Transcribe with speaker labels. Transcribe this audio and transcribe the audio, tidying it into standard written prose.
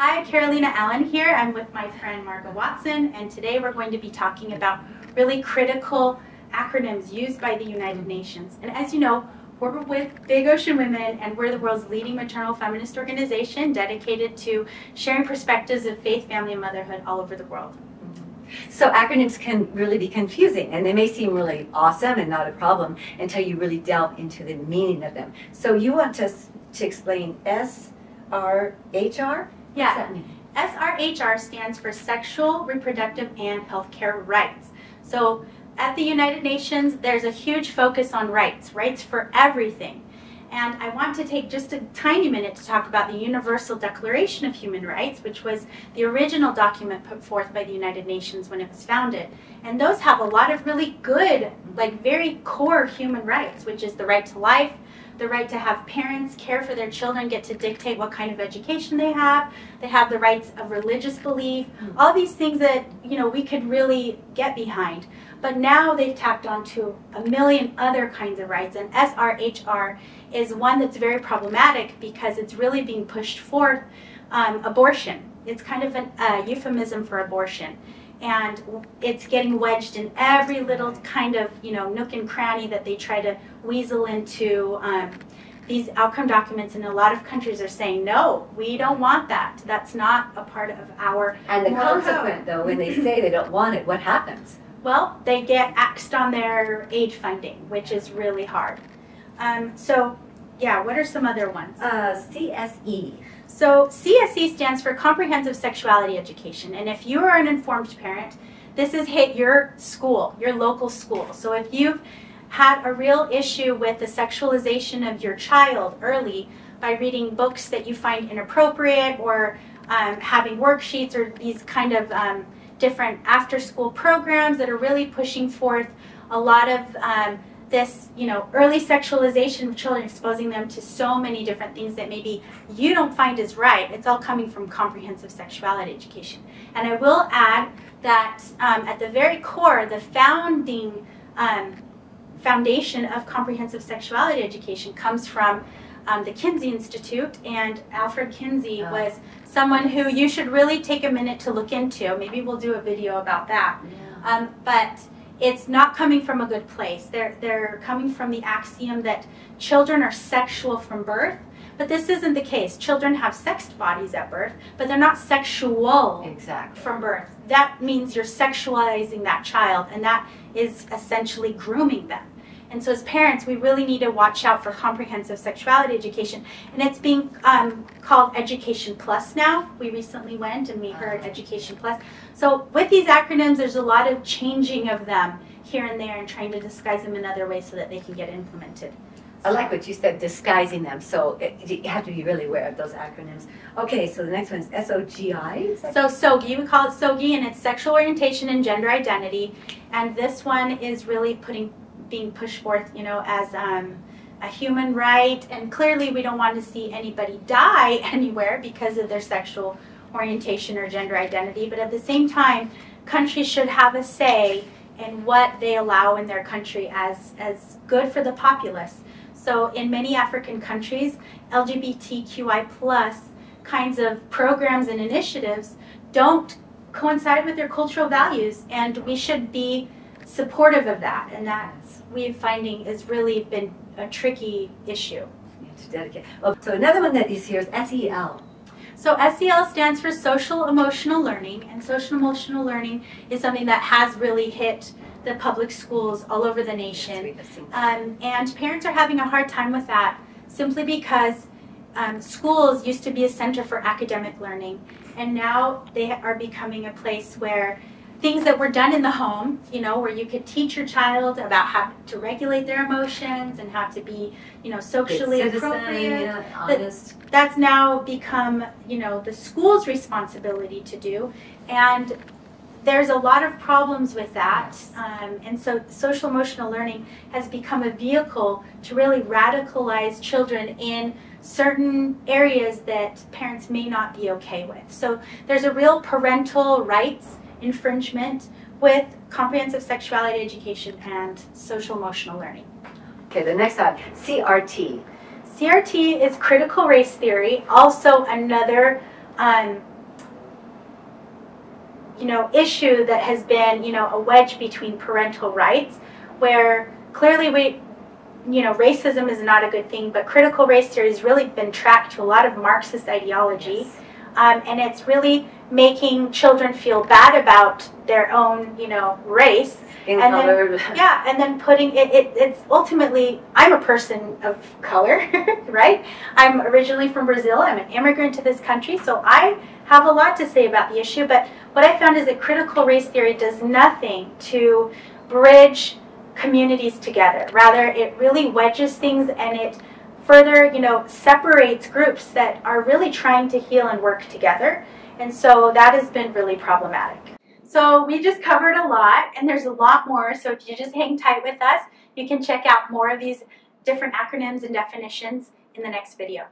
Speaker 1: Hi, Carolina Allen here. I'm with my friend Margo Watson, and today we're going to be talking about really critical acronyms used by the United Nations. And as you know, we're with Big Ocean Women, and we're the world's leading maternal feminist organization dedicated to sharing perspectives of faith, family, and motherhood all over the world.
Speaker 2: So acronyms can really be confusing, and they may seem really awesome and not a problem until you really delve into the meaning of them. So you want us to explain SRHR?
Speaker 1: Yeah, SRHR stands for Sexual, Reproductive, and Healthcare Rights. So at the United Nations, there's a huge focus on rights, rights for everything. And I want to take just a tiny minute to talk about the Universal Declaration of Human Rights, which was the original document put forth by the United Nations when it was founded. And those have a lot of really good, like very core human rights, which is the right to life, the right to have parents care for their children, get to dictate what kind of education they have the rights of religious belief, all these things that, you know, we could really get behind. But now they've tacked on to a million other kinds of rights, and SRHR is one that's very problematic because it's really being pushed forth abortion. It's kind of a euphemism for abortion. And it's getting wedged in every little kind of, you know, nook and cranny that they try to weasel into these outcome documents. And a lot of countries are saying, no, we don't want that. That's not a part of our
Speaker 2: And the consequence, though, when they say they don't want it, what happens?
Speaker 1: Well, they get axed on their aid funding, which is really hard. So, yeah, what are some other ones?
Speaker 2: CSE.
Speaker 1: So CSE stands for Comprehensive Sexuality Education, and if you are an informed parent, this has hit your school, your local school. So if you've had a real issue with the sexualization of your child early by reading books that you find inappropriate or having worksheets or these kind of different after-school programs that are really pushing forth a lot of this, you know, early sexualization of children, exposing them to so many different things that maybe you don't find is right. It's all coming from comprehensive sexuality education. And I will add that at the very core, the foundation of comprehensive sexuality education comes from the Kinsey Institute, and Alfred Kinsey was someone who you should really take a minute to look into. Maybe we'll do a video about that. Yeah. But it's not coming from a good place. They're coming from the axiom that children are sexual from birth, but this isn't the case. Children have sexed bodies at birth, but they're not sexual from birth. That means you're sexualizing that child, and that is essentially grooming them. And so as parents, we really need to watch out for comprehensive sexuality education. And it's being called Education Plus now. We recently went and we heard Education Plus. So with these acronyms, there's a lot of changing of them here and there and trying to disguise them in other ways so that they can get implemented.
Speaker 2: I like what you said, disguising them. So you have to be really aware of those acronyms. Okay, so the next one is SOGI.
Speaker 1: So SOGI, we call it SOGI, and it's Sexual Orientation and Gender Identity. And this one is really being pushed forth, you know, as a human right, and clearly we don't want to see anybody die anywhere because of their sexual orientation or gender identity, but at the same time, countries should have a say in what they allow in their country as good for the populace. So in many African countries, LGBTQI plus kinds of programs and initiatives don't coincide with their cultural values, and we should be supportive of that, and that we're finding has really been a tricky issue.
Speaker 2: Well, so another one that is here is SEL.
Speaker 1: So SEL stands for Social Emotional Learning, and social emotional learning is something that has really hit the public schools all over the nation. And parents are having a hard time with that simply because schools used to be a center for academic learning, and now they are becoming a place where things that were done in the home, you know, where you could teach your child about how to regulate their emotions and how to be, you know, socially appropriate.
Speaker 2: Yeah, honest.
Speaker 1: That's now become, you know, the school's responsibility to do. And there's a lot of problems with that. And so social emotional learning has become a vehicle to really radicalize children in certain areas that parents may not be okay with. So there's a real parental rights infringement with comprehensive sexuality education and social emotional learning.
Speaker 2: Okay, the next one, CRT.
Speaker 1: CRT is critical race theory, also another issue that has been, a wedge between parental rights, where clearly racism is not a good thing, but critical race theory has really been tracked to a lot of Marxist ideology.
Speaker 2: Yes.
Speaker 1: And it's really making children feel bad about their own, race.
Speaker 2: Skin color.
Speaker 1: And then putting it's ultimately, I'm a person of color, right? I'm originally from Brazil. I'm an immigrant to this country, so I have a lot to say about the issue. But what I found is that critical race theory does nothing to bridge communities together. Rather, it really wedges things, and it further, separates groups that are really trying to heal and work together. And so that has been really problematic. So we just covered a lot, and there's a lot more. So if you just hang tight with us, you can check out more of these different acronyms and definitions in the next video.